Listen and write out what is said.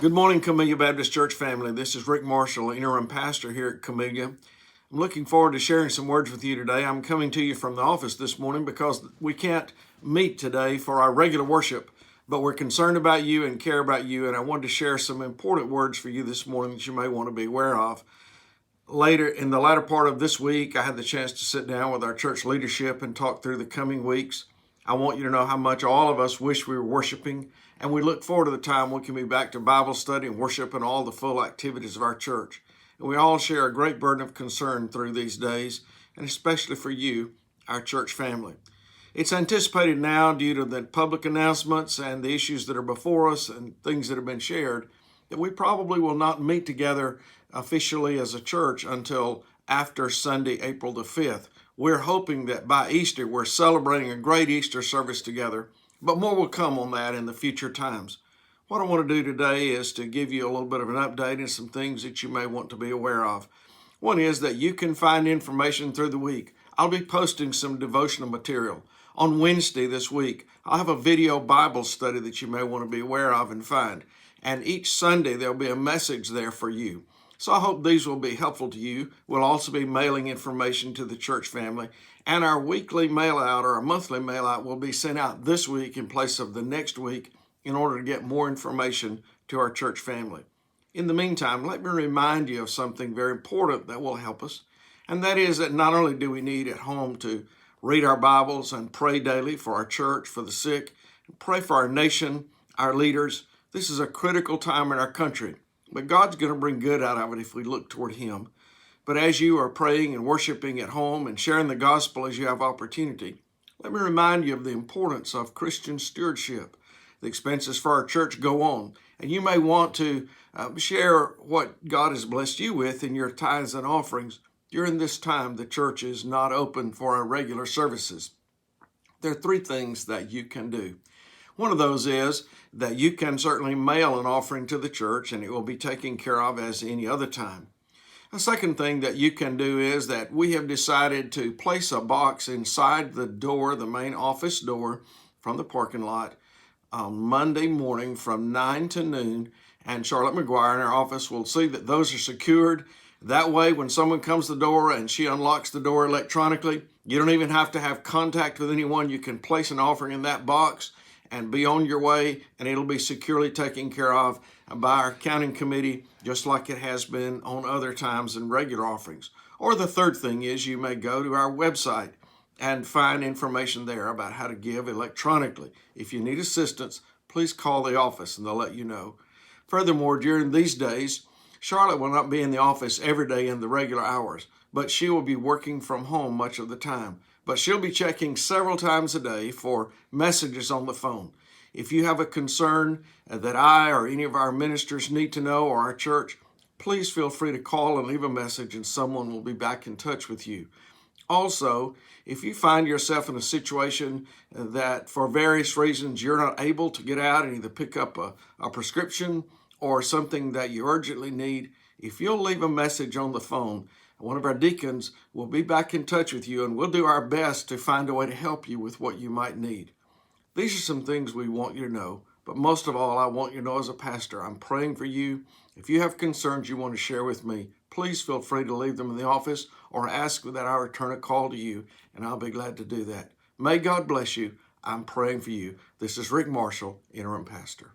Good morning, Camellia Baptist Church family. This is Rick Marshall, interim pastor here at Camellia. I'm looking forward to sharing some words with you today. I'm coming to you from the office this morning because we can't meet today for our regular worship, but we're concerned about you and care about you, and I wanted to share some important words for you this morning that you may want to be aware of. Later, in the latter part of this week, I had the chance to sit down with our church leadership and talk through the coming weeks. I want you to know how much all of us wish we were worshiping, and we look forward to the time we can be back to Bible study and worship and all the full activities of our church. And we all share a great burden of concern through these days, and especially for you, our church family. It's anticipated now, due to the public announcements and the issues that are before us and things that have been shared, that we probably will not meet together officially as a church until after Sunday, April the 5th. We're hoping that by Easter, we're celebrating a great Easter service together, but more will come on that in the future times. What I want to do today is to give you a little bit of an update and some things that you may want to be aware of. One is that you can find information through the week. I'll be posting some devotional material. On Wednesday this week, I'll have a video Bible study that you may want to be aware of and find. And each Sunday, there'll be a message there for you. So I hope these will be helpful to you. We'll also be mailing information to the church family. And our weekly mail out or our monthly mail out will be sent out this week in place of the next week in order to get more information to our church family. In the meantime, let me remind you of something very important that will help us. And that is that not only do we need at home to read our Bibles and pray daily for our church, for the sick, pray for our nation, our leaders. This is a critical time in our country. But God's going to bring good out of it if we look toward Him. But as you are praying and worshiping at home and sharing the gospel as you have opportunity, let me remind you of the importance of Christian stewardship. The expenses for our church go on, and you may want to share what God has blessed you with in your tithes and offerings. During this time, the church is not open for our regular services. There are three things that you can do. One of those is that you can certainly mail an offering to the church and it will be taken care of as any other time. A second thing that you can do is that we have decided to place a box inside the door, the main office door from the parking lot on Monday morning from 9 to noon. And Charlotte McGuire in our office will see that those are secured. That way, when someone comes to the door and she unlocks the door electronically, you don't even have to have contact with anyone. You can place an offering in that box and be on your way, and it'll be securely taken care of by our accounting committee, just like it has been on other times in regular offerings. Or the third thing is you may go to our website and find information there about how to give electronically. If you need assistance, please call the office and they'll let you know. Furthermore, during these days, Charlotte will not be in the office every day in the regular hours, but she will be working from home much of the time. But she'll be checking several times a day for messages on the phone. If you have a concern that I or any of our ministers need to know, or our church, please feel free to call and leave a message and someone will be back in touch with you. Also, if you find yourself in a situation that for various reasons you're not able to get out and either pick up a prescription or something that you urgently need, if you'll leave a message on the phone, one of our deacons will be back in touch with you and we'll do our best to find a way to help you with what you might need. These are some things we want you to know, but most of all, I want you to know as a pastor, I'm praying for you. If you have concerns you want to share with me, please feel free to leave them in the office or ask that I return a call to you, and I'll be glad to do that. May God bless you. I'm praying for you. This is Rick Marshall, interim pastor.